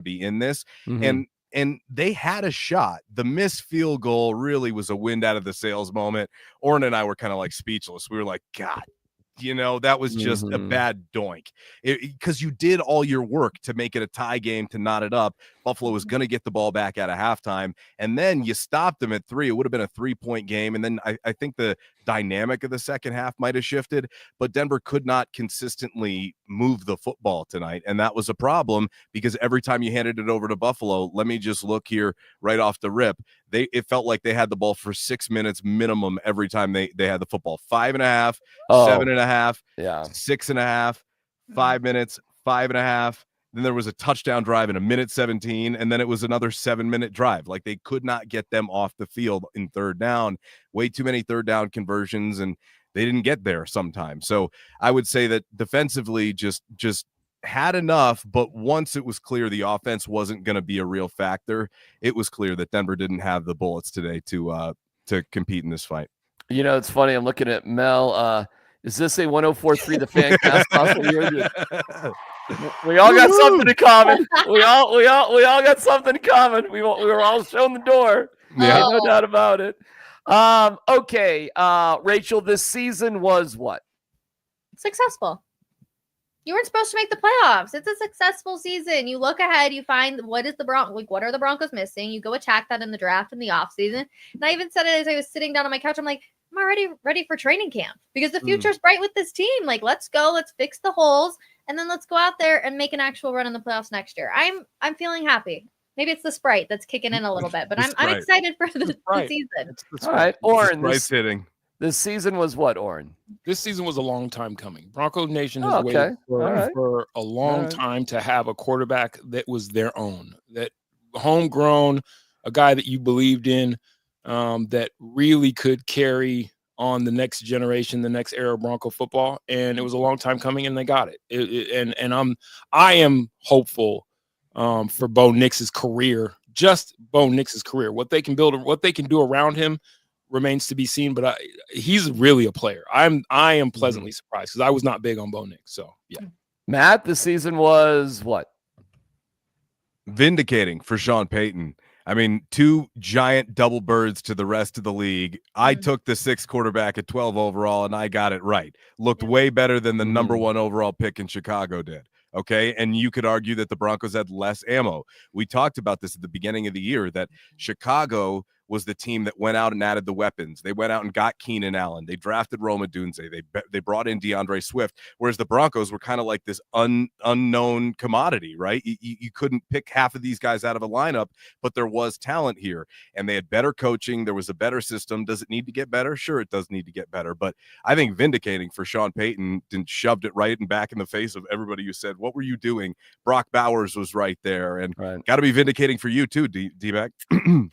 be in this. Mm-hmm. And they had a shot. The missed field goal really was a wind out of the sails moment. Orrin and I were kind of like speechless. We were like, God, that was just a bad doink, because you did all your work to make it a tie game, to knot it up. Buffalo was going to get the ball back at a halftime, and then you stopped them at 3. It would have been a 3-point game. And then I think the dynamic of the second half might have shifted, but Denver could not consistently move the football tonight. And that was a problem, because every time you handed it over to Buffalo, let me just look here right off the rip, it felt like they had the ball for 6 minutes minimum every time they had the football. 5.5, 7.5, 6.5, 5 minutes, 5.5. Then there was a touchdown drive in a minute 17, and then it was another 7-minute drive. Like, they could not get them off the field in third down. Way too many third down conversions, and they didn't get there sometimes. So I would say that defensively just had enough, but once it was clear the offense wasn't going to be a real factor, it was clear that Denver didn't have the bullets today to compete in this fight. It's funny. I'm looking at Mel. Is this a 104.3 The Fan cast? We all got something in common. We all got something in common. We were all shown the door. Yeah, no doubt about it. Okay, Rachel, this season was what? Successful. You weren't supposed to make the playoffs. It's a successful season. You look ahead, you find what are the Broncos missing? You go attack that in the draft in the offseason. And I even said it as I was sitting down on my couch. I'm like, I'm already ready for training camp, because the future's bright with this team. Like, let's go, let's fix the holes, and then let's go out there and make an actual run in the playoffs next year. I'm feeling happy. Maybe it's the Sprite that's kicking in a little bit, but I'm excited for the season. All right, Orrin, this season was what, Orrin? This season was a long time coming. Bronco Nation has waited for a long time to have a quarterback that was their own, that homegrown, a guy that you believed in, that really could carry on the next generation, the next era of Bronco football. And it was a long time coming, and they got it. I am hopeful for Bo Nix's career, just Bo Nix's career. What they can build, what they can do around him remains to be seen, but he's really a player. I am pleasantly surprised, because I was not big on Bo Nix. So yeah. Matt, the season was what? Vindicating for Sean Payton. I mean, 2 giant double birds to the rest of the league. I took the 6th quarterback at 12 overall, and I got it right. Looked way better than the number 1 overall pick in Chicago did. Okay. And you could argue that the Broncos had less ammo. We talked about this at the beginning of the year, that Chicago was the team that went out and added the weapons. They went out and got Keenan Allen. They drafted Rome Odunze. They brought in DeAndre Swift, whereas the Broncos were kind of like this unknown commodity, right? You couldn't pick half of these guys out of a lineup, but there was talent here, and they had better coaching. There was a better system. Does it need to get better? Sure, it does need to get better, but I think vindicating for Sean Payton, shoved it right and back in the face of everybody who said, what were you doing? Brock Bowers was right there, and got to be vindicating for you too, D-Mac.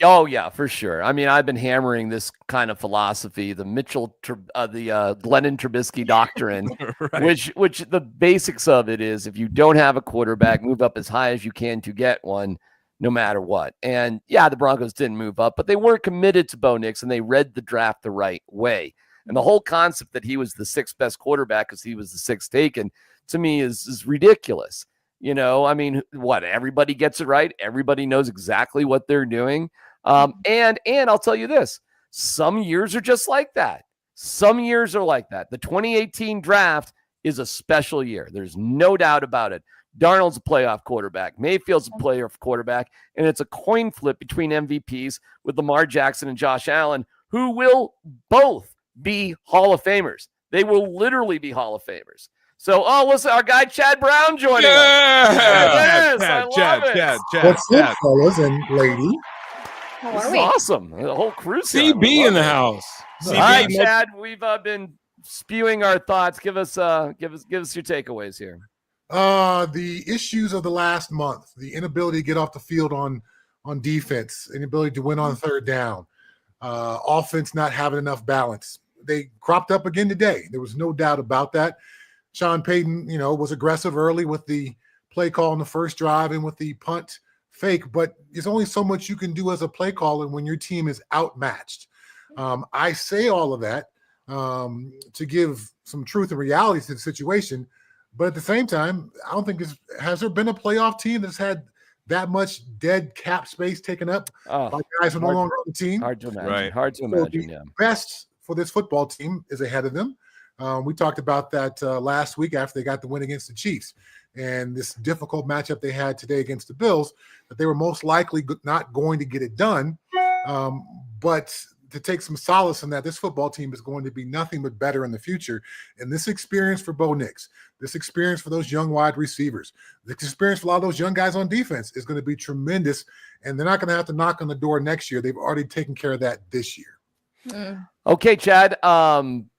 Oh yeah, for sure. I mean, I've been hammering this kind of philosophy, the Glennon Trubisky doctrine, right. which the basics of it is, if you don't have a quarterback, move up as high as you can to get one, no matter what. And yeah, the Broncos didn't move up, but they weren't committed to Bo Nix, and they read the draft the right way. And the whole concept that he was the 6th best quarterback because he was the 6th taken, to me is ridiculous. I mean, what? Everybody gets it right. Everybody knows exactly what they're doing. And I'll tell you this, some years are just like that. Some years are like that. The 2018 draft is a special year. There's no doubt about it. Darnold's a playoff quarterback. Mayfield's a playoff quarterback. And it's a coin flip between MVPs with Lamar Jackson and Josh Allen, who will both be Hall of Famers. They will literally be Hall of Famers. So, listen, our guy Chad Brown joining us. Yes, I love it. What's up, fellas and lady? How this are is we? awesome. The whole crew. CB in the house. All right, Chad, we've been spewing our thoughts. Give us your takeaways here. The issues of the last month, the inability to get off the field on defense, inability to win on third down, offense not having enough balance. They cropped up again today. There was no doubt about that. Sean Payton, was aggressive early with the play call in the first drive and with the punt fake, but there's only so much you can do as a play caller when your team is outmatched. I say all of that to give some truth and reality to the situation, but at the same time, I don't think has there been a playoff team that's had that much dead cap space taken up by guys who are no longer on the team. Hard to imagine. Right. Hard to imagine. The best for this football team is ahead of them. We talked about that last week after they got the win against the Chiefs, and this difficult matchup they had today against the Bills, that they were most likely not going to get it done. But to take some solace in that, this football team is going to be nothing but better in the future. And this experience for Bo Nix, this experience for those young wide receivers, the experience for a lot of those young guys on defense is going to be tremendous. And they're not going to have to knock on the door next year. They've already taken care of that this year. Okay, Chad.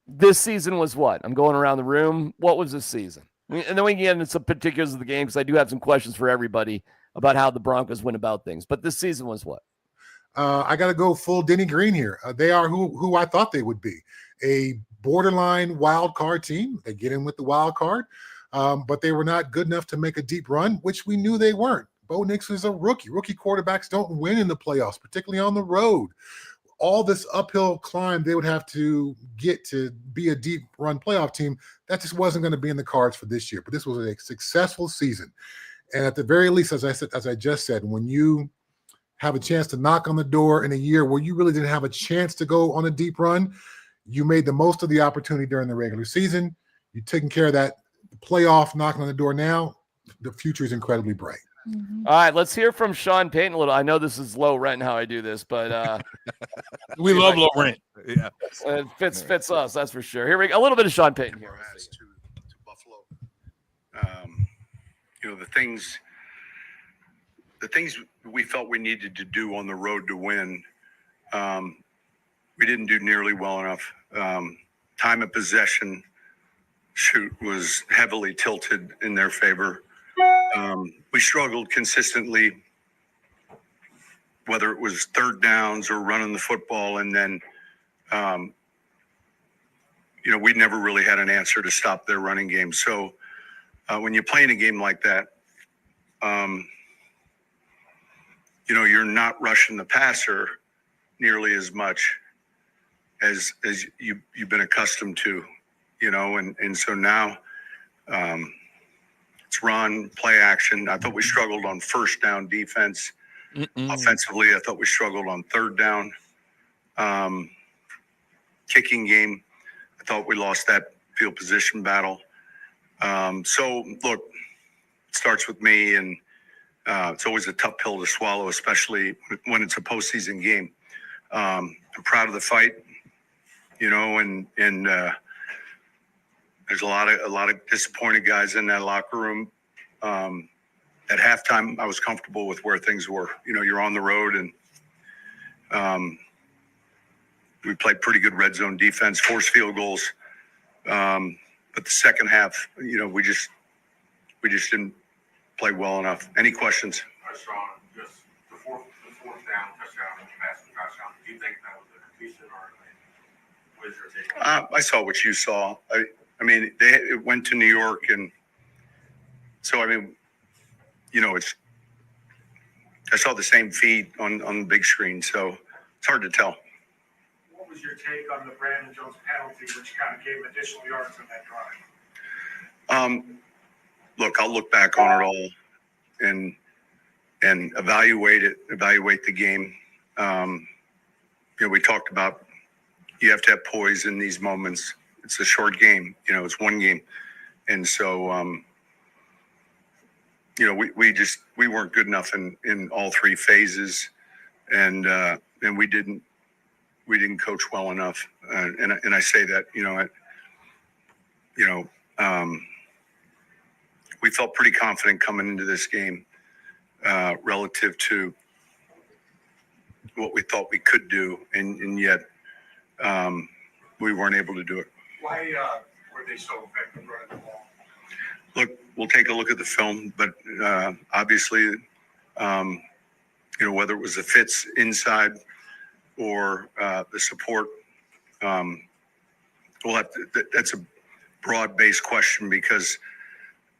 This season was what? I'm going around the room. What was this season? And then we can get into some particulars of the game, because I do have some questions for everybody about how the Broncos went about things. But this season was what? I got to go full Denny Green here. They are who I thought they would be, a borderline wild card team. They get in with the wild card, but they were not good enough to make a deep run, which we knew they weren't. Bo Nix is a rookie. Rookie quarterbacks don't win in the playoffs, particularly on the road. All this uphill climb they would have to get to be a deep run playoff team, that just wasn't going to be in the cards for this year. But this was a successful season. And at the very least, as I just said, when you have a chance to knock on the door in a year where you really didn't have a chance to go on a deep run, you made the most of the opportunity during the regular season. You're taking care of that playoff knocking on the door now. The future is incredibly bright. All right, let's hear from Sean Payton a little. I know this is low rent how I do this, but we love low rent. Yeah, it fits us, that's for sure. Here we go. A little bit of Sean Payton here. To Buffalo, the things we felt we needed to do on the road to win, we didn't do nearly well enough. Time of possession was heavily tilted in their favor. We struggled consistently, whether it was third downs or running the football. And then, we never really had an answer to stop their running game. So when you play in a game like that, you're not rushing the passer nearly as much as you've been accustomed to, and so now it's run, play action. I thought we struggled on first down defense. Offensively, I thought we struggled on third down. Kicking game, I thought we lost that field position battle. So, look, it starts with me, and it's always a tough pill to swallow, especially when it's a postseason game. I'm proud of the fight, and there's a lot of disappointed guys in that locker room. At halftime, I was comfortable with where things were. You're on the road, and we played pretty good red zone defense, forced field goals. But the second half, we just didn't play well enough. Any questions? Sean, just the fourth down touchdown, passing touchdown. Do you think that was a completion, or what is your take? I saw what you saw. I mean, it went to New York, and so I saw the same feed on the big screen, so it's hard to tell. What was your take on the Brandon Jones penalty, which kind of gave additional yards on that drive? Look, I'll look back on it all and evaluate the game. We talked about you have to have poise in these moments. It's a short game, it's one game. And so, we weren't good enough in all three phases, and we didn't coach well enough. And I say that, we felt pretty confident coming into this game relative to what we thought we could do, and yet we weren't able to do it. Why were they so effective running the ball? Look, we'll take a look at the film, but obviously, whether it was the fits inside or the support, that's a broad-based question because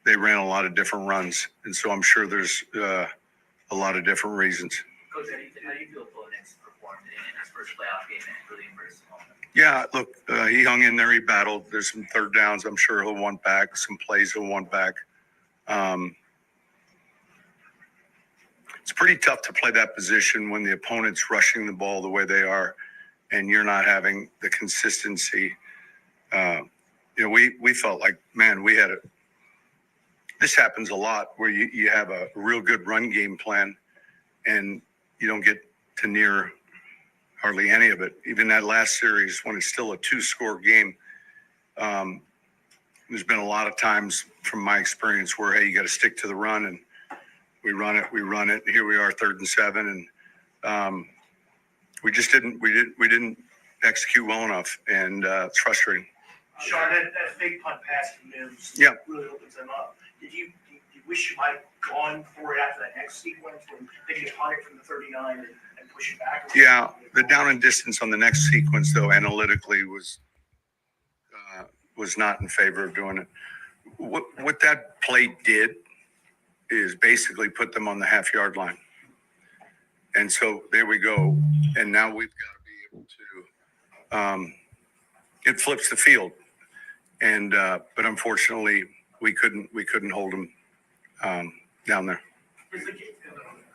they ran a lot of different runs, and so I'm sure there's a lot of different reasons. Coach, how do you feel Bo Nix performed in his first playoff game and really embraced the moment? Yeah, look, he hung in there. He battled. There's some third downs. I'm sure he'll want back. Some plays he'll want back. pretty tough to play that position when the opponent's rushing the ball the way they are, and you're not having the consistency. We felt like, man, this happens a lot where you have a real good run game plan and you don't get to near hardly any of it. Even that last series, when it's still a 2-score game, there's been a lot of times from my experience where, hey, you got to stick to the run, and we run it. Here we are, 3rd and 7, and we didn't execute well enough, and it's frustrating. Sean, that fake punt pass to Mims really opens them up. Did you wish you might have gone for it after that next sequence when they could punt it from the 39 and push it back? Yeah, the down and distance on the next sequence, though, analytically was not in favor of doing it. What that play did is basically put them on the half-yard line. And so there we go. And now we've got to be able to it flips the field. And but unfortunately we couldn't hold them down there. Is the game,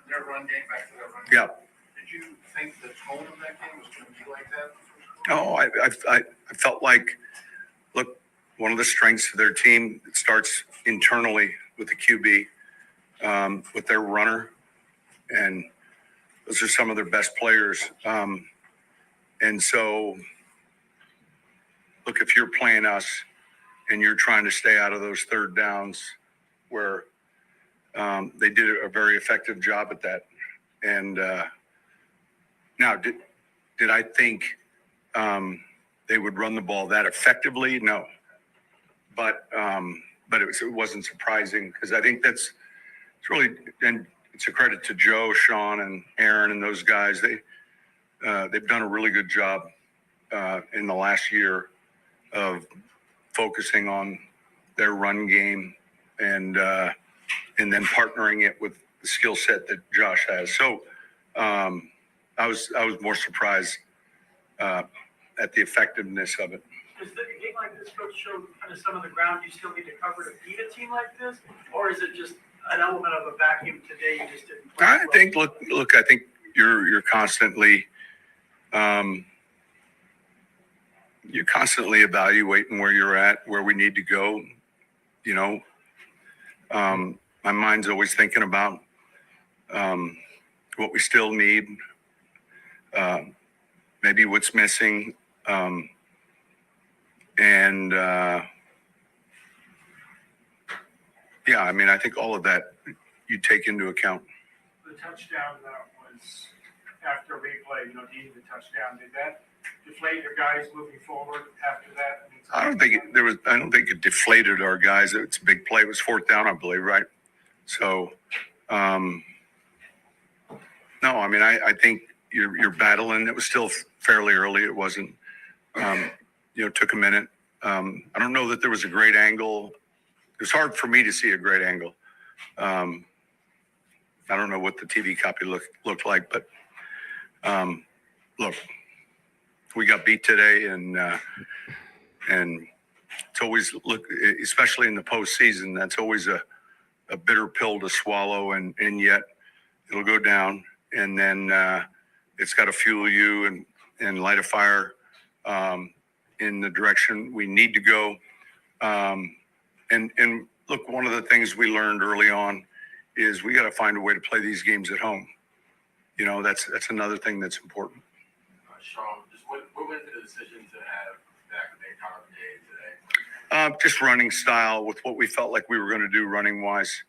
their run game back to their run game? Yeah. Did you think the tone of that game was going to be like that? Oh, I felt like, look, one of the strengths of their team, it starts internally with the QB, with their runner, and those are some of their best players. And so, look, if you're playing us and you're trying to stay out of those 3rd downs where they did a very effective job at that. And now, did I think they would run the ball that effectively? No. But it wasn't surprising, because I think it's really, and it's a credit to Joe, Sean, and Aaron and those guys. They've done a really good job in the last year of focusing on their run game and then partnering it with the skill set that Josh has. So I was more surprised at the effectiveness of it. Does the game like this, Coach, show kind of some of the ground you still need to cover to beat a team like this, or is it just an element of a vacuum today you just didn't play? I think look, I think you're constantly evaluating where you're at, where we need to go. You know, my mind's always thinking about what we still need, maybe what's missing, and yeah, I mean, I think all of that you take into account. The touchdown that was after replay, needing the touchdown, did that deflate your guys moving forward after that? I don't think it deflated our guys. It's a big play. It was 4th down, I believe, right? So, no, I mean, I think you're battling. It was still fairly early. It wasn't, took a minute. I don't know that there was a great angle. It was hard for me to see a great angle. I don't know what the TV copy looked like, but look, we got beat today, and it's always, look, especially in the postseason, that's always a bitter pill to swallow, and yet it'll go down, and then it's got to fuel you and light a fire in the direction we need to go. And look, one of the things we learned early on is we got to find a way to play these games at home. That's another thing that's important. Sean, just what went into the decision to have back-to-back Power Day today? Just running style with what we felt like we were going to do running-wise.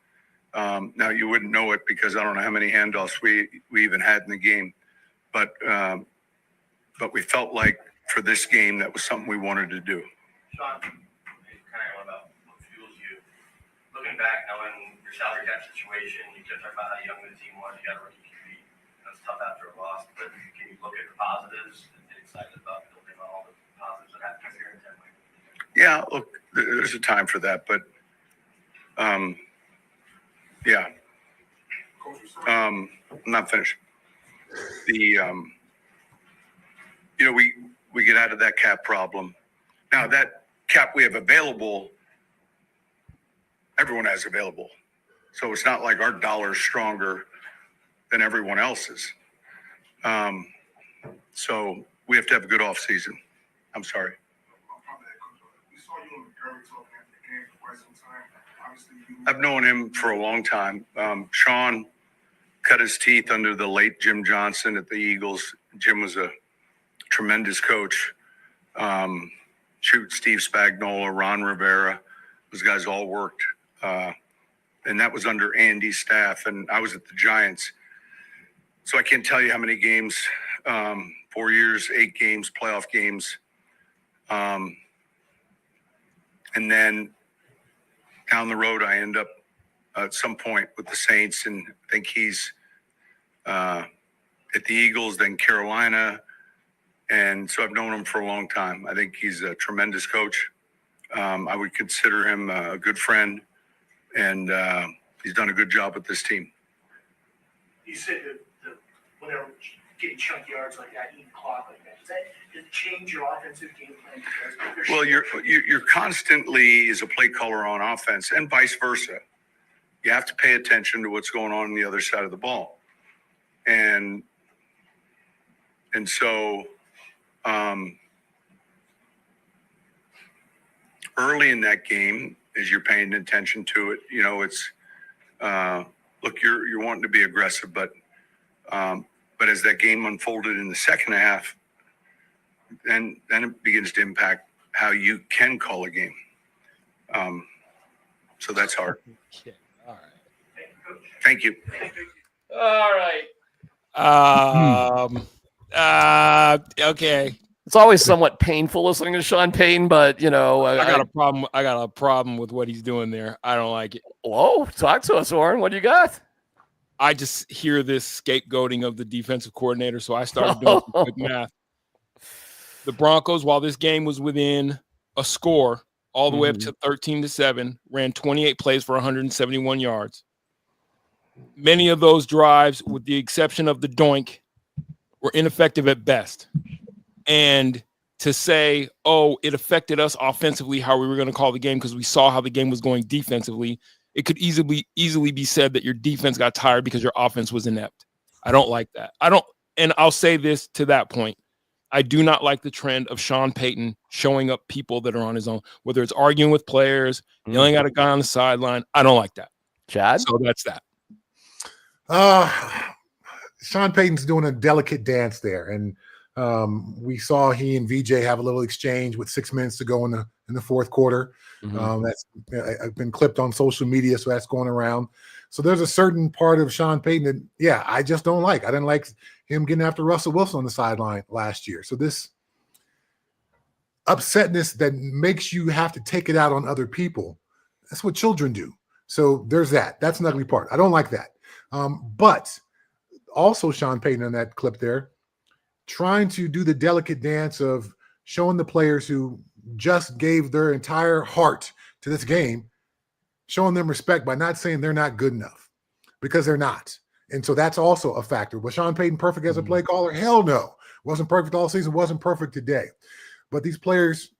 Now, you wouldn't know it because I don't know how many handoffs we even had in the game. But we felt like for this game, that was something we wanted to do. Sean, kind of about what fuels you. Looking back, knowing your salary cap situation, you just talked about how young the team was. You got a rookie QB. That's tough after a loss. But can you look at the positives and get excited about building on all the positives that happen here in Denver? Yeah, look, there's a time for that, but yeah. I'm not finished. We get out of that cap problem. Now that cap we have available, everyone has available. So it's not like our dollar's stronger than everyone else's. So we have to have a good off season. I'm sorry. We saw you in the early talk after the game for quite some time. Obviously, I've known him for a long time. Sean cut his teeth under the late Jim Johnson at the Eagles. Jim was a tremendous coach. Steve Spagnuolo, Ron Rivera, those guys all worked. And that was under Andy's staff. And I was at the Giants. So I can't tell you how many games, 4 years, 8 games, playoff games. And then down the road, I end up at some point with the Saints, and I think he's at the Eagles, then Carolina. And so I've known him for a long time. I think he's a tremendous coach. I would consider him a good friend, and he's done a good job with this team. You said that whenever getting chunk yards like that, eating clock like that, does it change your offensive game plan? Well, you're constantly as a play caller on offense, and vice versa. You have to pay attention to what's going on the other side of the ball, and so early in that game, as you're paying attention to it, it's look, you're wanting to be aggressive, but as that game unfolded in the second half, then it begins to impact how you can call a game. So that's hard. Okay. All right. Thank you. All right. Okay. It's always somewhat painful listening to Sean Payton, but I got a problem. I got a problem with what he's doing there. I don't like it. Whoa, talk to us, Warren. What do you got? I just hear this scapegoating of the defensive coordinator, so I started doing some quick math. The Broncos, while this game was within a score all the way up to 13-7, ran 28 plays for 171 yards. Many of those drives, with the exception of the doink, were ineffective at best. And to say, oh, it affected us offensively, how we were going to call the game because we saw how the game was going defensively, it could easily be said that your defense got tired because your offense was inept. I don't like that. And I'll say this to that point. I do not like the trend of Sean Payton showing up people that are on his own, whether it's arguing with players, yelling at a guy on the sideline. I don't like that. Chad? So that's that. Sean Payton's doing a delicate dance there. And we saw he and VJ have a little exchange with 6 minutes to go in the fourth quarter. That's been clipped on social media, so that's going around. So there's a certain part of Sean Payton that, I just don't like. I didn't like him getting after Russell Wilson on the sideline last year. So this upsetness that makes you have to take it out on other people, that's what children do. So there's that. That's an ugly part. I don't like that. But also Sean Payton in that clip there, trying to do the delicate dance of showing the players who just gave their entire heart to this game, showing them respect by not saying they're not good enough, because they're not. And so that's also a factor. Was Sean Payton perfect as a play caller? Hell no. Wasn't perfect all season, wasn't perfect today. But these players,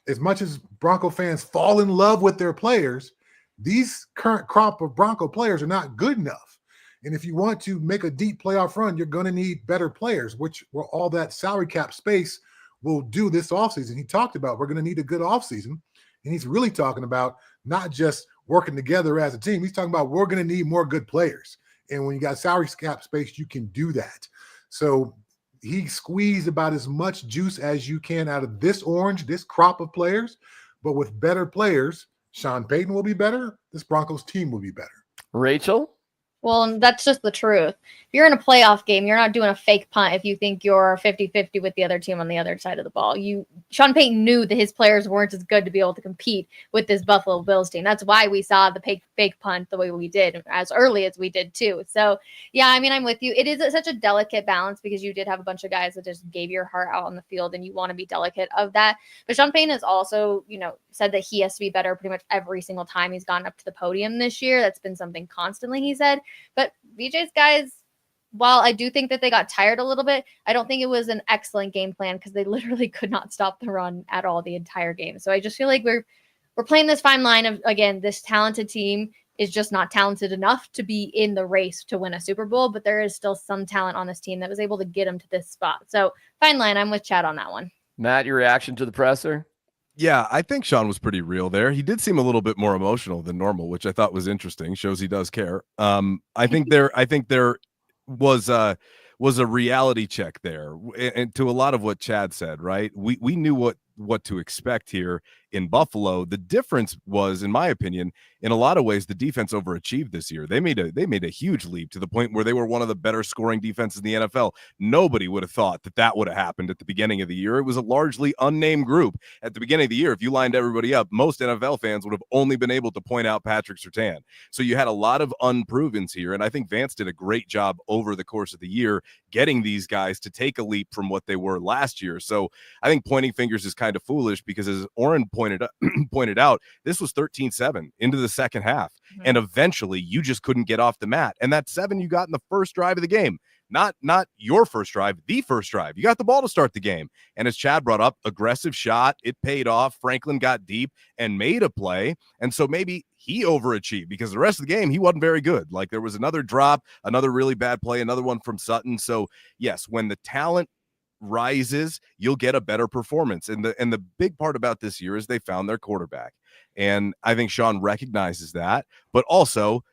as much as Bronco fans fall in love with their players, these current crop of Bronco players are not good enough. And if you want to make a deep playoff run, you're going to need better players, which all that salary cap space will do this offseason. He talked about we're going to need a good offseason. And he's really talking about not just working together as a team. He's talking about we're going to need more good players. And when you got salary cap space, you can do that. So he squeezed about as much juice as you can out of this orange, this crop of players. But with better players, Sean Payton will be better. This Broncos team will be better. Rachel? Well, and that's just the truth. If you're in a playoff game, you're not doing a fake punt if you think you're 50-50 with the other team on the other side of the ball. Sean Payton knew that his players weren't as good to be able to compete with this Buffalo Bills team. That's why we saw the fake punt the way we did, as early as we did too. So, yeah, I mean, I'm with you. It is such a delicate balance because you did have a bunch of guys that just gave your heart out on the field, and you want to be delicate of that. But Sean Payton has also, said that he has to be better pretty much every single time he's gone up to the podium this year. That's been something constantly he said. But VJ's guys, while I do think that they got tired a little bit, I don't think it was an excellent game plan because they literally could not stop the run at all the entire game. So I just feel like we're playing this fine line of, again, this talented team is just not talented enough to be in the race to win a Super Bowl, but there is still some talent on this team that was able to get him to this spot. So fine line, I'm with Chad on that one. Matt, your reaction to the presser? Yeah, I think Sean was pretty real there. He did seem a little bit more emotional than normal, which I thought was interesting. Shows he does care. I think there was a reality check there, and to a lot of what Chad said. Right, we knew what to expect here in Buffalo. The difference was, in my opinion, in a lot of ways, the defense overachieved this year. They made a huge leap to the point where they were one of the better scoring defenses in the NFL. Nobody would have thought that would have happened at the beginning of the year. It was a largely unnamed group at the beginning of the year. If you lined everybody up, most NFL fans would have only been able to point out Patrick Surtain. So you had a lot of unprovens here, and I think Vance did a great job over the course of the year getting these guys to take a leap from what they were last year. So I think pointing fingers is kind of foolish, because as Oren pointed out, this was 13-7 into the second half. Mm-hmm. And eventually you just couldn't get off the mat. And that 7 you got in the first drive of the game, not your first drive, the first drive. You got the ball to start the game. And as Chad brought up, aggressive shot, it paid off. Franklin got deep and made a play. And so maybe he overachieved, because the rest of the game, he wasn't very good. Like, there was another drop, another really bad play, another one from Sutton. So yes, when the talent rises, you'll get a better performance. And the big part about this year is they found their quarterback. And I think Sean recognizes that, but also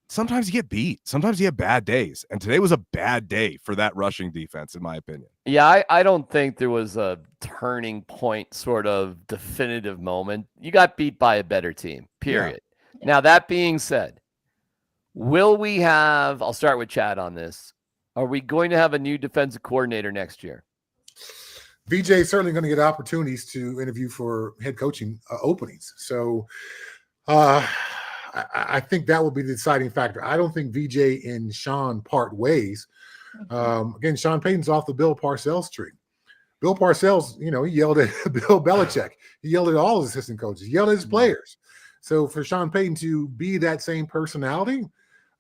sometimes you get beat. Sometimes you have bad days. And today was a bad day for that rushing defense, in my opinion. Yeah, I don't think there was a turning point sort of definitive moment. You got beat by a better team, period. Yeah. Now, that being said, will we have, I'll start with Chad on this. Are we going to have a new defensive coordinator next year? VJ is certainly going to get opportunities to interview for head coaching openings. So I think that will be the deciding factor. I don't think VJ and Sean part ways. Again, Sean Payton's off the Bill Parcells tree. Bill Parcells, he yelled at Bill Belichick. He yelled at all his assistant coaches. He yelled at his players. So for Sean Payton to be that same personality,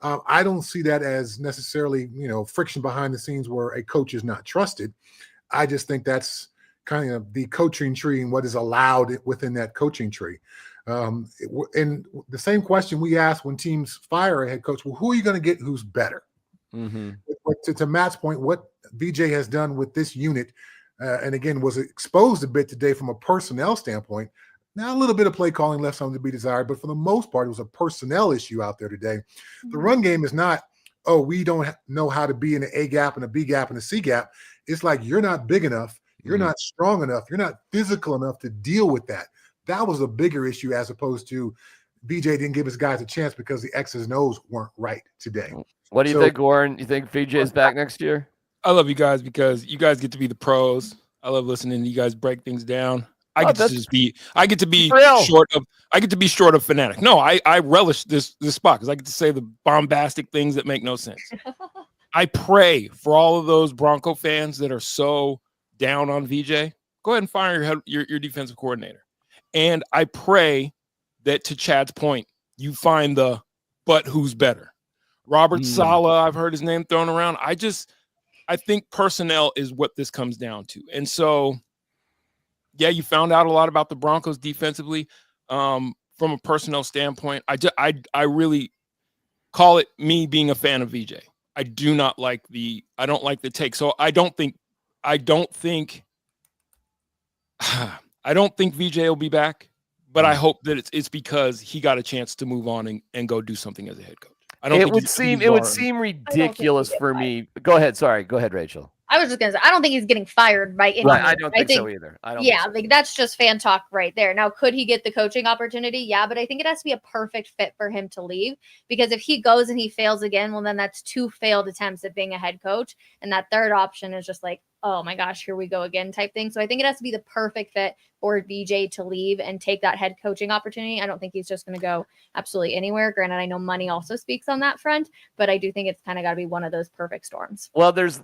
I don't see that as necessarily, friction behind the scenes where a coach is not trusted. I just think that's kind of the coaching tree and what is allowed within that coaching tree. And the same question we ask when teams fire a head coach, well, who are you going to get who's better? Mm-hmm. To Matt's point, what VJ has done with this unit, and again, was exposed a bit today from a personnel standpoint. Now, a little bit of play calling left something to be desired, but for the most part, it was a personnel issue out there today. Mm-hmm. The run game is not, we don't know how to be in an A gap and a B gap and a C gap. It's like, you're not big enough. You're not strong enough. You're not physical enough to deal with that. That was a bigger issue, as opposed to VJ didn't give his guys a chance because the X's and O's weren't right today. What do you think, Warren? You think VJ is back next year? I love you guys because you guys get to be the pros. I love listening to you guys break things down. I get to be short of fanatic. No, I relish this spot because I get to say the bombastic things that make no sense. I pray for all of those Bronco fans that are so down on VJ. Go ahead and fire your defensive coordinator. And I pray that, to Chad's point, you find but who's better. Robert Saleh, I've heard his name thrown around. I think personnel is what this comes down to. And so, yeah, you found out a lot about the Broncos defensively. From a personnel standpoint, I really call it me being a fan of VJ. I don't like the take. So I don't think VJ will be back, but I hope that it's because he got a chance to move on and go do something as a head coach. It would seem ridiculous for me. Go ahead. Sorry. Go ahead, Rachel. I was just going to say, I don't think he's getting fired by anyone. Right, I don't think so either. Like, that's just fan talk right there. Now, could he get the coaching opportunity? Yeah, but I think it has to be a perfect fit for him to leave, because if he goes and he fails again, well, then that's 2 failed attempts at being a head coach. And that third option is just like, oh my gosh, here we go again type thing. So I think it has to be the perfect fit for VJ to leave and take that head coaching opportunity. I don't think he's just going to go absolutely anywhere. Granted, I know money also speaks on that front, but I do think it's kind of got to be one of those perfect storms. Well, there's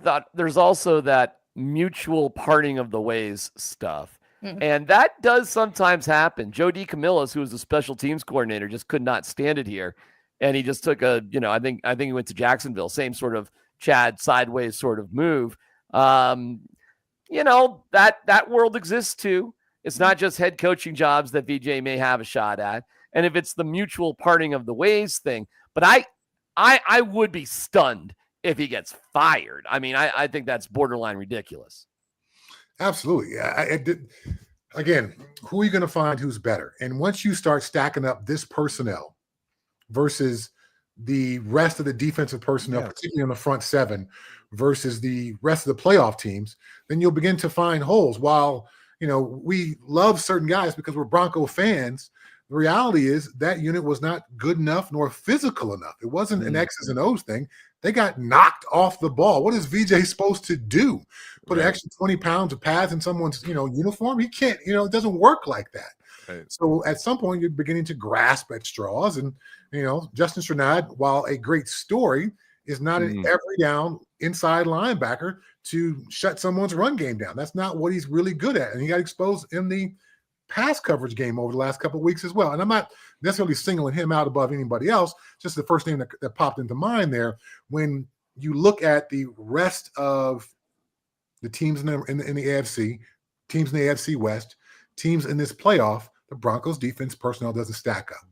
also that mutual parting of the ways stuff. Mm-hmm. And that does sometimes happen. Joe DeCamillis, who was the special teams coordinator, just could not stand it here. And he just took I think he went to Jacksonville, same sort of Chad sideways sort of move. That world exists too. It's not just head coaching jobs that VJ may have a shot at. and if it's the mutual parting of the ways thing. But I would be stunned if he gets fired. I mean, I think that's borderline ridiculous. Absolutely. Again, who are you going to find who's better? And once you start stacking up this personnel versus the rest of the defensive personnel, particularly on the front seven, versus the rest of the playoff teams, then you'll begin to find holes. While, we love certain guys because we're Bronco fans, the reality is that unit was not good enough nor physical enough. It wasn't an X's and O's thing. They got knocked off the ball. What is VJ supposed to do? Put an extra 20 pounds of pads in someone's, uniform? He can't, it doesn't work like that. Right. So at some point, you're beginning to grasp at straws. And, Justin Strnad, while a great story, is not an every down inside linebacker to shut someone's run game down. That's not what he's really good at. And he got exposed in the pass coverage game over the last couple of weeks as well. And I'm not necessarily singling him out above anybody else, just the first name that popped into mind there. When you look at the rest of the teams in the AFC, teams in the AFC West, teams in this playoff, the Broncos defense personnel doesn't stack up.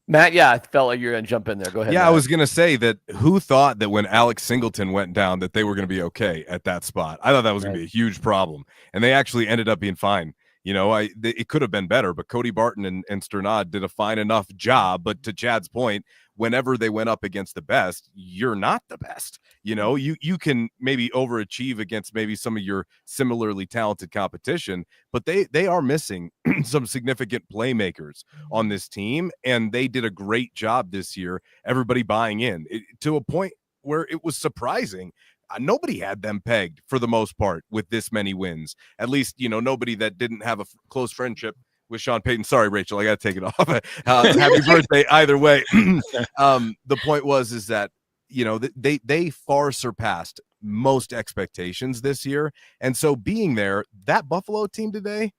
Matt, I felt like you were going to jump in there. Go ahead. Yeah, Matt. I was going to say that who thought that when Alex Singleton went down that they were going to be okay at that spot? I thought that was going to be a huge problem, and they actually ended up being fine. It could have been better, but Cody Barton and Strnad did a fine enough job. But to Chad's point, whenever they went up against the best, you're not the best. You can maybe overachieve against maybe some of your similarly talented competition, but they are missing some significant playmakers on this team, and they did a great job this year. Everybody buying in to a point where it was surprising. Nobody had them pegged for the most part with this many wins. At least, nobody that didn't have a close friendship with Sean Payton. Sorry, Rachel, I got to take it off. Happy birthday either way. The point is that, they far surpassed most expectations this year. And so being there, that Buffalo team today,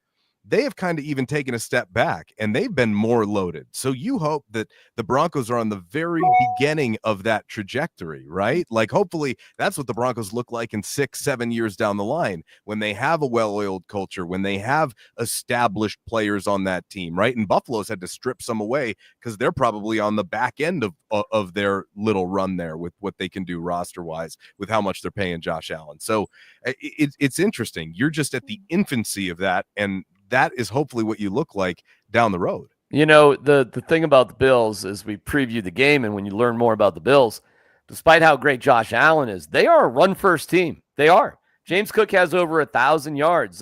they have kind of even taken a step back, and they've been more loaded. So you hope that the Broncos are on the very beginning of that trajectory, right? Like, hopefully that's what the Broncos look like in 6-7 years down the line, when they have a well-oiled culture, when they have established players on that team, right? And Buffalo's had to strip some away because they're probably on the back end of their little run there with what they can do roster-wise with how much they're paying Josh Allen. So it's interesting. You're just at the infancy of that, and that is hopefully what you look like down the road. The thing about the Bills is we preview the game, and when you learn more about the Bills, despite how great Josh Allen is, they are a run-first team. They are. James Cook has over 1,000 yards.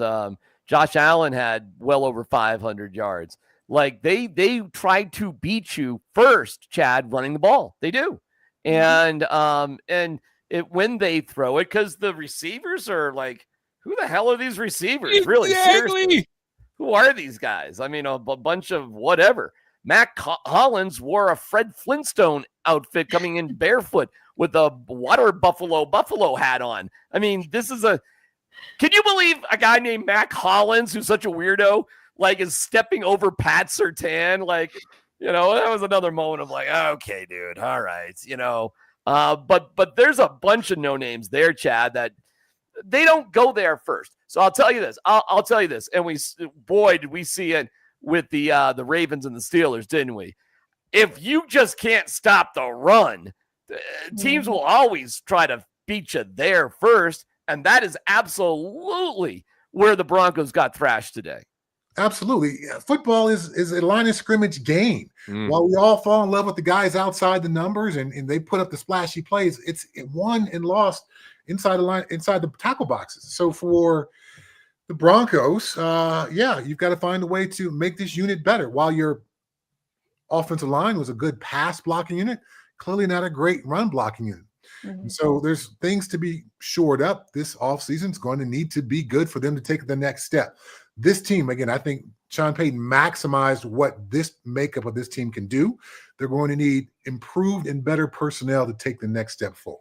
Josh Allen had well over 500 yards. Like, they try to beat you first, Chad, running the ball. They do. And when they throw it, because the receivers are like, who the hell are these receivers? Really, seriously? Who are these guys? I mean, a bunch of whatever. Mac Hollins wore a Fred Flintstone outfit coming in barefoot with a water buffalo hat on. I mean, can you believe a guy named Mac Hollins, who's such a weirdo, like, is stepping over Pat Surtain? Like, that was another moment of like, okay, dude, all right, but there's a bunch of no names there, Chad, that they don't go there first. So I'll tell you this. I'll tell you this. And did we see it with the Ravens and the Steelers, didn't we? If you just can't stop the run, teams will always try to beat you there first. And that is absolutely where the Broncos got thrashed today. Absolutely. Football is a line of scrimmage game. While we all fall in love with the guys outside the numbers and they put up the splashy plays, it's won and lost inside the line, inside the tackle boxes. So for the Broncos, you've got to find a way to make this unit better. While your offensive line was a good pass blocking unit, clearly not a great run blocking unit. And so there's things to be shored up. This offseason is going to need to be good for them to take the next step. This team, again, I think Sean Payton maximized what this makeup of this team can do. They're going to need improved and better personnel to take the next step forward.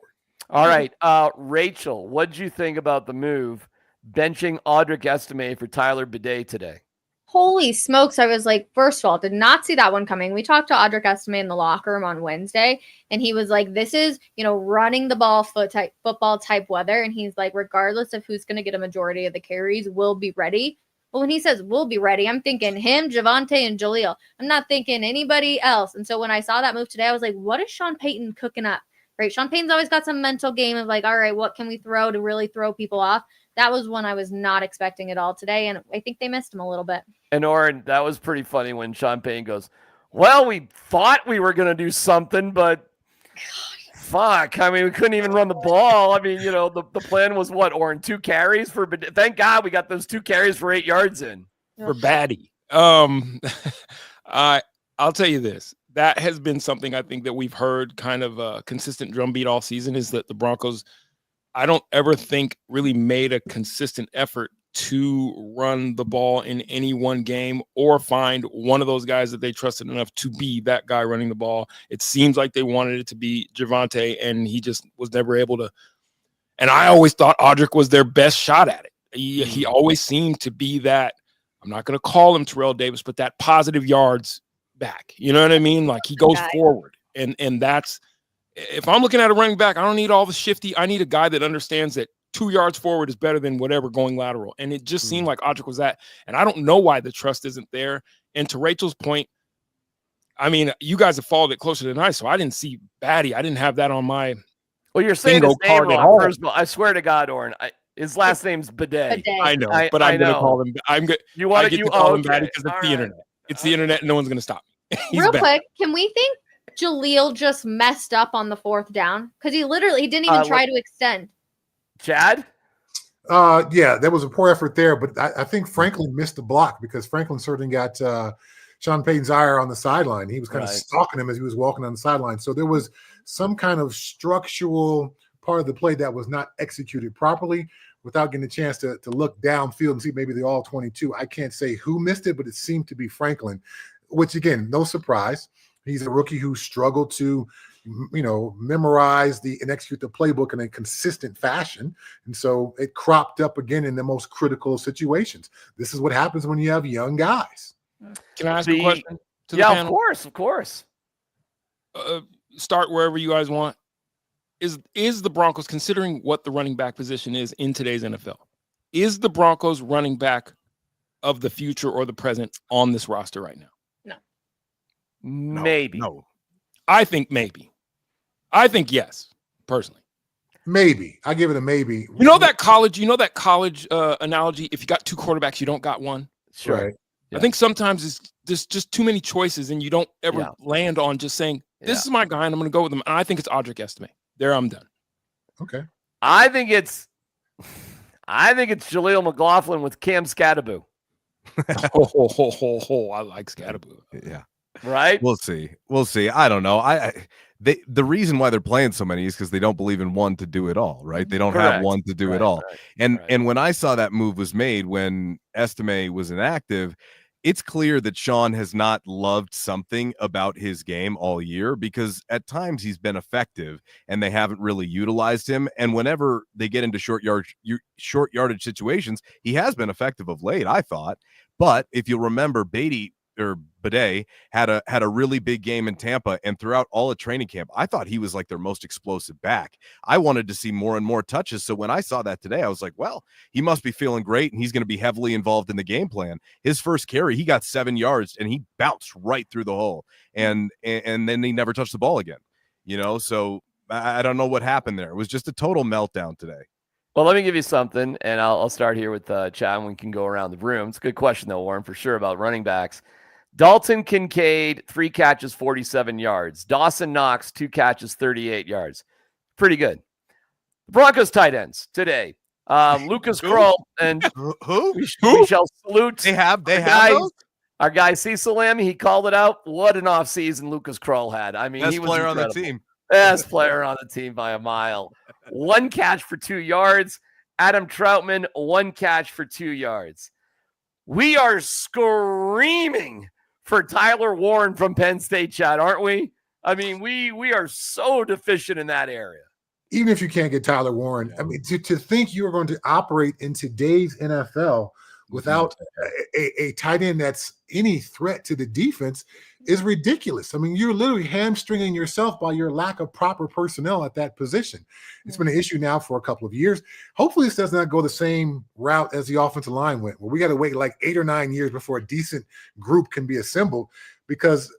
All right. Rachel, what did you think about the move benching Audric Estime for Tyler Bidet today? Holy smokes. I was like, first of all, did not see that one coming. We talked to Audric Estime in the locker room on Wednesday, and he was like, this is, running the ball football type weather. And he's like, regardless of who's going to get a majority of the carries, we'll be ready. Well, when he says we'll be ready, I'm thinking him, Javonte, and Jaleel. I'm not thinking anybody else. And so when I saw that move today, I was like, what is Sean Payton cooking up? Right? Sean Payton's always got some mental game of like, all right, what can we throw to really throw people off? That was one I was not expecting at all today, and I think they missed him a little bit. And Oren, that was pretty funny when Sean Payton goes, well, we thought we were going to do something, but fuck. I mean, we couldn't even run the ball. I mean, you know, the plan was what, Oren? 2 carries for, but thank God we got those 2 carries for 8 yards in. For Batty. I'll tell you this. That has been something I think that we've heard kind of a consistent drumbeat all season, is that the Broncos, I don't ever think, really made a consistent effort to run the ball in any one game or find one of those guys that they trusted enough to be that guy running the ball. It seems like they wanted it to be Javonte, and he just was never able to. And I always thought Audric was their best shot at it. He always seemed to be that, I'm not going to call him Terrell Davis, but that positive yards back. You know what I mean? Like, he goes forward. And that's, if I'm looking at a running back, I don't need all the shifty. I need a guy that understands that 2 yards forward is better than whatever going lateral. And it just seemed like Audric was that. And I don't know why the trust isn't there. And to Rachel's point, I mean, you guys have followed it closer than I, so I didn't see Batty. I didn't have that on my you're saying his name wrong. First of all, I swear to God, Oren, his last name's Bidet. I know, but I'm going to call him. I'm good. You want to call him Batty because it's the internet. It's the internet, and no one's going to stop me. Real quick, can we think Jaleel just messed up on the 4th down? Because he didn't even try to extend. Chad? Yeah, there was a poor effort there, but I think Franklin missed the block because Franklin certainly got Sean Payton's eye on the sideline. He was kind of stalking him as he was walking on the sideline. So there was some kind of structural part of the play that was not executed properly without getting a chance to look downfield and see maybe the all 22. I can't say who missed it, but it seemed to be Franklin, which, again, no surprise. He's a rookie who struggled to, memorize and execute the playbook in a consistent fashion. And so it cropped up again in the most critical situations. This is what happens when you have young guys. Can I ask a question to the panel? Of course. Start wherever you guys want. Is the Broncos, considering what the running back position is in today's NFL, is the Broncos running back of the future or the present on this roster right now? No. Maybe. No. I think maybe. I think yes, personally. Maybe. I give it a maybe. You know that college analogy, if you got 2 quarterbacks, you don't got one? Sure. Right. I think sometimes there's just too many choices and you don't ever land on just saying, this is my guy and I'm going to go with him. And I think it's Audric Estime. There, I'm done. Okay. I think it's Jaleel McLaughlin with Cam Scatterbo. I like Scatterbo. Yeah. Right? We'll see. I don't know. The reason why they're playing so many is because they don't believe in one to do it all, right? They don't have one to do it all. And when I saw that move was made when Estime was inactive, it's clear that Sean has not loved something about his game all year, because at times he's been effective and they haven't really utilized him. And whenever they get into short yardage situations, he has been effective of late, I thought. But if you'll remember, Bidet had a really big game in Tampa, and throughout all of training camp, I thought he was like their most explosive back. I wanted to see more and more touches. So when I saw that today, I was like, well, he must be feeling great, and he's going to be heavily involved in the game plan. His first carry, he got 7 yards, and he bounced right through the hole, and then he never touched the ball again. So I don't know what happened there. It was just a total meltdown today. Well, let me give you something, and I'll start here with Chad, and we can go around the room. It's a good question, though, Warren, for sure, about running backs. Dalton Kincaid, 3 catches, 47 yards. Dawson Knox, 2 catches, 38 yards. Pretty good. The Broncos tight ends today. Lucas Kroll and who? We shall salute. They have those? Our guy Cecil Lamb, he called it out. What an offseason Lucas Kroll had. I mean, best he was player incredible. on the team. Best player on the team by a mile. 1 catch for 2 yards. Adam Troutman, 1 catch for 2 yards. We are screaming for Tyler Warren from Penn State, Chad, aren't we? I mean, we are so deficient in that area. Even if you can't get Tyler Warren, I mean, to think you are going to operate in today's NFL without a tight end that's any threat to the defense is ridiculous. I mean, you're literally hamstringing yourself by your lack of proper personnel at that position. It's been an issue now for a couple of years. Hopefully this does not go the same route as the offensive line went, where we got to wait like 8 or 9 years before a decent group can be assembled, because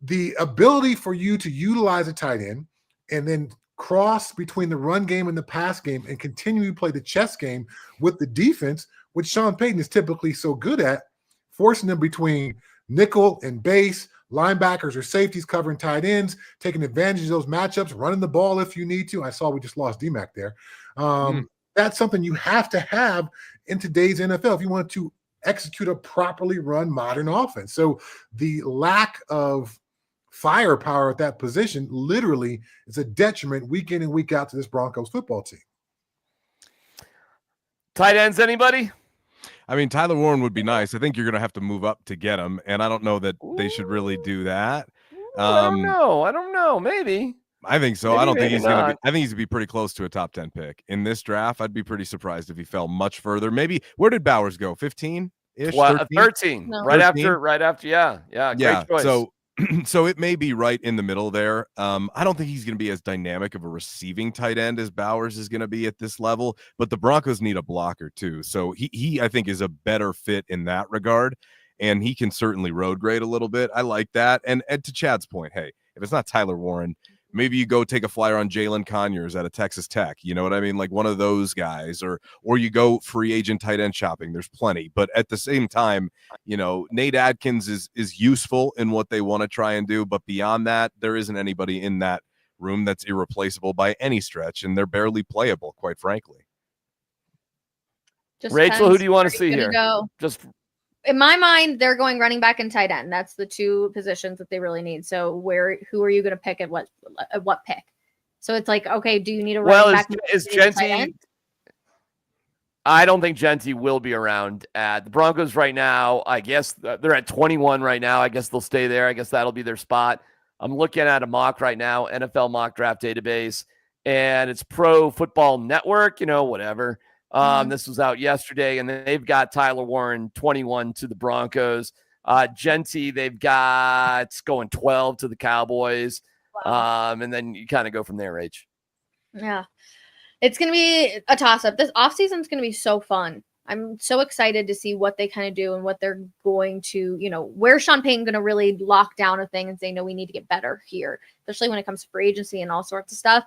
the ability for you to utilize a tight end and then cross between the run game and the pass game and continue to play the chess game with the defense, which Sean Payton is typically so good at, forcing them between nickel and base, linebackers or safeties covering tight ends, taking advantage of those matchups, running the ball if you need to. I saw we just lost DMac there. That's something you have to have in today's NFL if you want to execute a properly run modern offense. So the lack of firepower at that position literally is a detriment week in and week out to this Broncos football team. Tight ends, anybody? I mean, Tyler Warren would be nice. I think you're going to have to move up to get him, and I don't know that they should really do that. I don't know. Maybe. I think so. Maybe, I don't think he's going to be. not. I think he's going to be pretty close to a top 10 pick in this draft. I'd be pretty surprised if he fell much further. Maybe where did Bowers go? 15-ish? 13. No. Right 13? after. Yeah. Great choice. So it may be right in the middle there. I don't think he's going to be as dynamic of a receiving tight end as Bowers is going to be at this level, but the Broncos need a blocker too. So he I think is a better fit in that regard, and he can certainly road grade a little bit. I like that. And to Chad's point, hey, if it's not Tyler Warren, maybe you go take a flyer on Jalen Conyers out of Texas Tech. You know what I mean? Like one of those guys, or you go free agent tight end shopping. There's plenty. But at the same time, you know, Nate Adkins is useful in what they want to try and do. But beyond that, there isn't anybody in that room that's irreplaceable by any stretch. And they're barely playable, quite frankly. Just Rachel, who do you want to see here? Go. Just in my mind, they're going running back and tight end. That's the two positions that they really need. So who are you going to pick at what pick? So it's like, okay, do you need a running back? Is Genty? I don't think Genty will be around at the Broncos right now. I guess they're at 21 right now. I guess they'll stay there. I guess that'll be their spot. I'm looking at a mock right now, NFL mock draft database, and it's Pro Football Network, whatever. This was out yesterday, and they've got Tyler Warren 21 to the Broncos. Genty, they've got going 12 to the Cowboys. Wow. And then you kind of go from there, Rach. Yeah. It's going to be a toss-up. This offseason is going to be so fun. I'm so excited to see what they kind of do and what they're going to, where Sean Payton going to really lock down a thing and say, no, we need to get better here, especially when it comes to free agency and all sorts of stuff.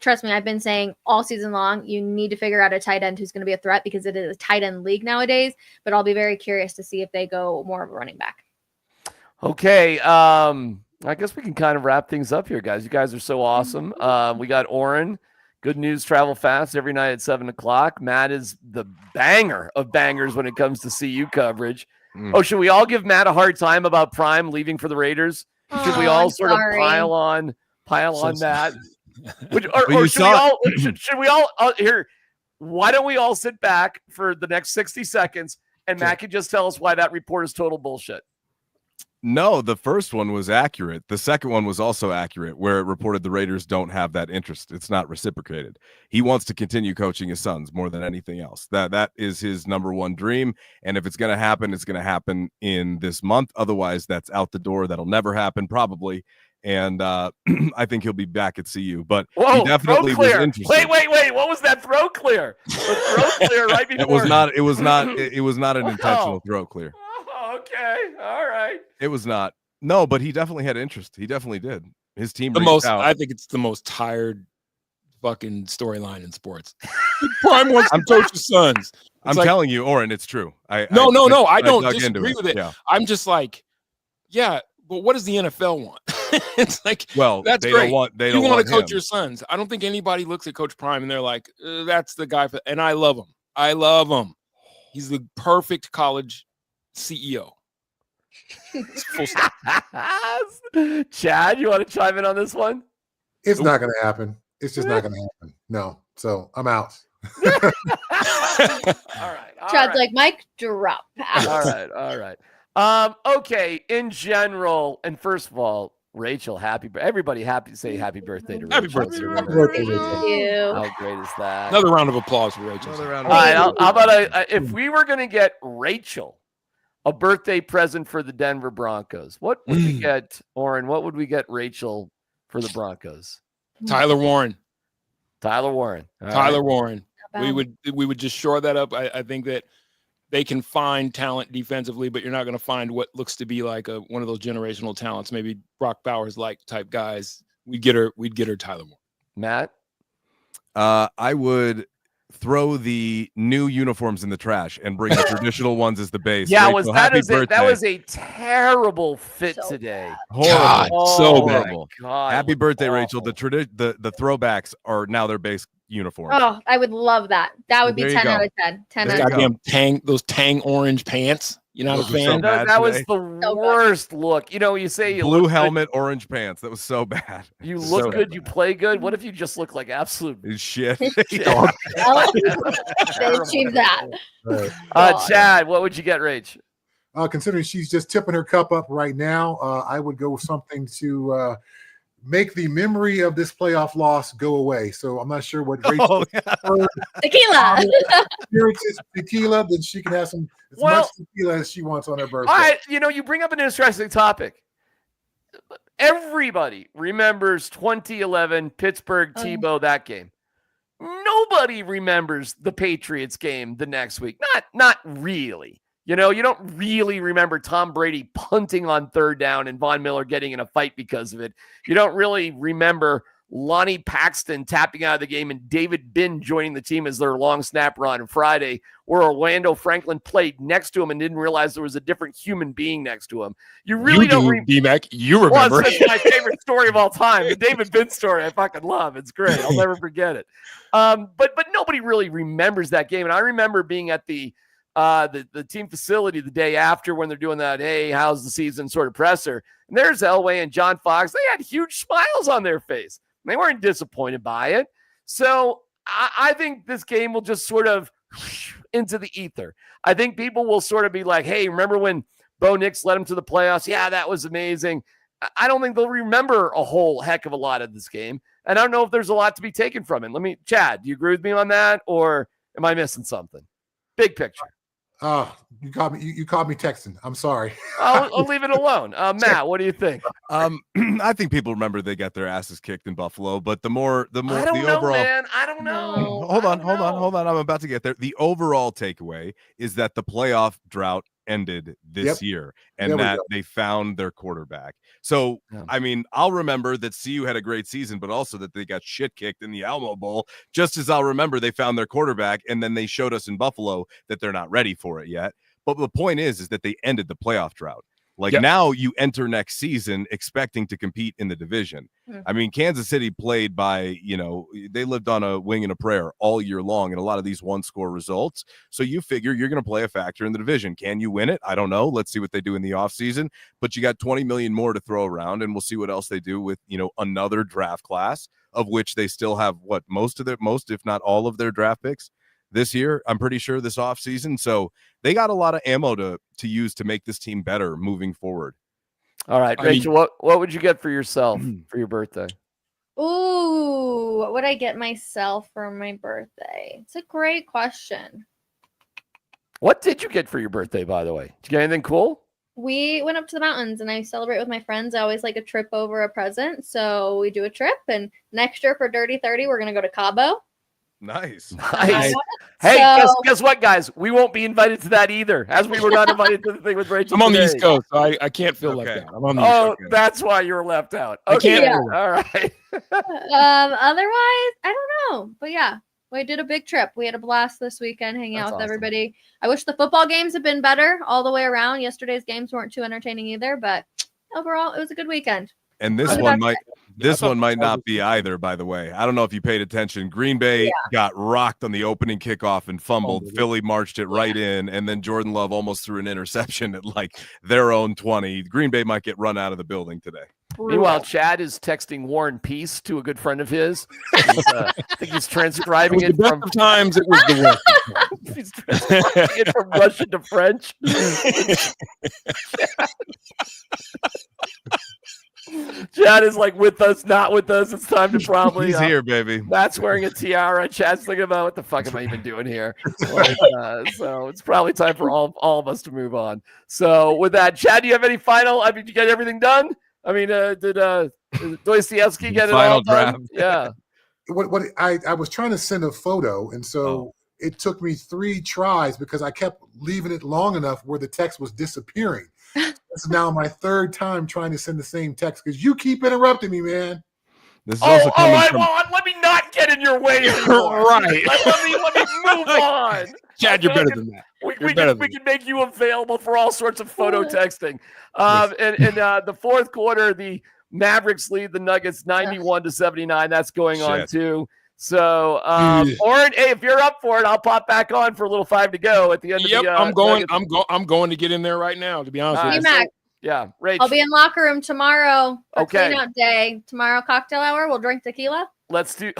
Trust me, I've been saying all season long, you need to figure out a tight end who's going to be a threat because it is a tight end league nowadays, but I'll be very curious to see if they go more of a running back. Okay. I guess we can kind of wrap things up here, guys. You guys are so awesome. We got Oren. Good news, travel fast every night at 7:00. Matt is the banger of bangers when it comes to CU coverage. Oh, should we all give Matt a hard time about Prime leaving for the Raiders? Should we all sort of pile on Matt? Should we all here? Why don't we all sit back for the next 60 seconds and Matt can just tell us why that report is total bullshit? No, the first one was accurate. The second one was also accurate, where it reported the Raiders don't have that interest. It's not reciprocated. He wants to continue coaching his sons more than anything else. That is his number one dream. And if it's going to happen, it's going to happen in this month. Otherwise, that's out the door. That'll never happen, probably. And I think he'll be back at CU. But he definitely was interested. Wait. What was that throat clear? The throat clear right before. It was not an intentional throat clear. Okay. All right. It was not. No, but he definitely had interest. He definitely did. His team I think it's the most tired fucking storyline in sports. Prime wants to coach his sons. I'm telling you, Oren, it's true. I don't disagree with it. Yeah. I'm just like, yeah, but what does the NFL want? It's like, well, that's they great. They you want to coach him. your sons. I don't think anybody looks at Coach Prime and they're like, that's the guy. And I love him. He's the perfect college CEO. Chad, you want to chime in on this one? It's not going to happen. It's just not going to happen. No. So I'm out. All right. Chad's like, Mike, drop. All right. Okay. In general, and first of all, Rachel, everybody say happy birthday to Rachel. Happy birthday. Thank you. How great is that? Another round of applause for Rachel. All right, how about if we were going to get Rachel a birthday present for the Denver Broncos, what would we get, Oren? What would we get Rachel for the Broncos? Tyler Warren. All Tyler Warren. Not We would just shore that up. I think that they can find talent defensively, but you're not going to find what looks to be like one of those generational talents, maybe Brock Bowers like type guys. We'd get her Tyler Warren. Matt? I would throw the new uniforms in the trash and bring the traditional ones as the base. Yeah, Rachel, that was a terrible fit today. Horrible. So horrible. God, Happy birthday, awful. Rachel. The throwbacks are now their base uniforms. Oh, I would love that. That would be There you 10 go. out of 10. 10 There out you of 10. go. Those tang orange pants. You're not a Those were so fan? bad That was today. the So good. worst look. You say you Blue look helmet, orange pants. That was so bad. good, you So look good, bad. you play good. What if you just look like absolute Shit. They achieved that. Chad, what would you get, Rach? Considering she's just tipping her cup up right now, I would go with something to make the memory of this playoff loss go away. So I'm not sure what Rachel Tequila. experiences tequila, then she can have as much tequila as she wants on her birthday. All right, you bring up an interesting topic. Everybody remembers 2011 Pittsburgh Tebow, that game. Nobody remembers the Patriots game the next week. Not really. You don't really remember Tom Brady punting on third down and Von Miller getting in a fight because of it. You don't really remember Lonnie Paxton tapping out of the game and David Binn joining the team as their long snapper on Friday, where Orlando Franklin played next to him and didn't realize there was a different human being next to him. You really don't remember. DMac, you remember. Well, it's my favorite story of all time. The David Binn story I fucking love. It's great. I'll never forget it. But nobody really remembers that game. And I remember being at the team facility the day after when they're doing that, hey, how's the season sort of presser. And there's Elway and John Fox. They had huge smiles on their face. They weren't disappointed by it. So I think this game will just sort of into the ether. I think people will sort of be like, hey, remember when Bo Nix led them to the playoffs? Yeah, that was amazing. I don't think they'll remember a whole heck of a lot of this game. And I don't know if there's a lot to be taken from it. Chad, do you agree with me on that? Or am I missing something? Big picture. You called me texting. I'm sorry. I'll leave it alone. Matt, what do you think? I think people remember they got their asses kicked in Buffalo, but the overall, man. I don't know. Hold on. I'm about to get there. The overall takeaway is that the playoff drought ended this year and that they found their quarterback. So, I'll remember that CU had a great season, but also that they got shit kicked in the Alamo Bowl, just as I'll remember they found their quarterback and then they showed us in Buffalo that they're not ready for it yet. But the point is that they ended the playoff drought. Now you enter next season expecting to compete in the division. Kansas City played by, they lived on a wing and a prayer all year long in a lot of these one-score results. So you figure you're going to play a factor in the division. Can you win it? I don't know. Let's see what they do in the offseason. But you got $20 million more to throw around, and we'll see what else they do with, another draft class, of which they still have, most, if not all of their draft picks this year, I'm pretty sure, this offseason. So they got a lot of ammo to use to make this team better moving forward. All right, Rachel, what would you get for yourself for your birthday? Ooh, what would I get myself for my birthday? It's a great question. What did you get for your birthday, by the way? Did you get anything cool? We went up to the mountains and I celebrate with my friends. I always like a trip over a present. So we do a trip, and next year for Dirty 30, we're going to go to Cabo. Nice. Hey, guess what, guys? We won't be invited to that either, as we were not invited to the thing with Rachel. I'm on today. the East Coast, so I can't feel left out. I'm on the East Coast. That's why you're left out. I Okay, can't. all right. Otherwise, I don't know. But yeah, we did a big trip. We had a blast this weekend hanging out with everybody. I wish the football games had been better all the way around. Yesterday's games weren't too entertaining either, but overall, it was a good weekend. And this one might not be either, by the way. I don't know if you paid attention. Green Bay got rocked on the opening kickoff and fumbled. Philly marched it right in, and then Jordan Love almost threw an interception at their own 20. Green Bay might get run out of the building today. Meanwhile, Chad is texting War and Peace to a good friend of his. I think he's transcribing it from times. It was the worst. He's transcribing it from Russian to French. Chad is like with us, not with us. It's time to probably. He's here, baby. Matt's wearing a tiara. Chad's thinking about what the fuck am I even doing here? So it's probably time for all of us to move on. So with that, Chad, do you have any final? I mean, did you get everything done? I mean, did Dostoevsky get it all done? Yeah. What I was trying to send a photo, and so it took me 3 tries because I kept leaving it long enough where the text was disappearing. This is now my 3rd time trying to send the same text because you keep interrupting me, man. This is also coming from... let me not get in your way anymore. Right. Let me move on. Chad, you're better than that. We can make you available for all sorts of photo texting. And the 4th quarter, the Mavericks lead the Nuggets 91-79. That's going on too. So, Oren, hey, if you're up for it, I'll pop back on for a little 5 to go at the end of the. I'm going to get in there right now. To be honest with you. Mac, yeah, Rachel. I'll be in locker room tomorrow. Okay. Clean out day. Tomorrow, cocktail hour. We'll drink tequila. Let's do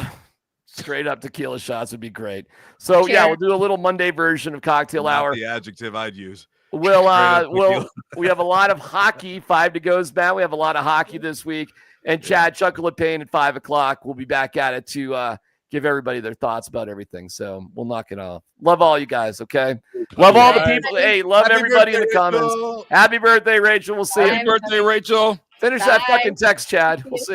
straight up tequila shots would be great. So we'll do a little Monday version of cocktail hour. The adjective I'd use. We have a lot of hockey. 5 to goes, Matt. We have a lot of hockey this week. And Chad, Chuckle at Payne at 5 o'clock. We'll be back at it to give everybody their thoughts about everything. So we'll knock it off. Love all you guys, okay? Love all the people. Hey, love everybody in the comments. Happy birthday, Rachel. We'll see you. Happy birthday, Rachel. Finish that fucking text, Chad. We'll see.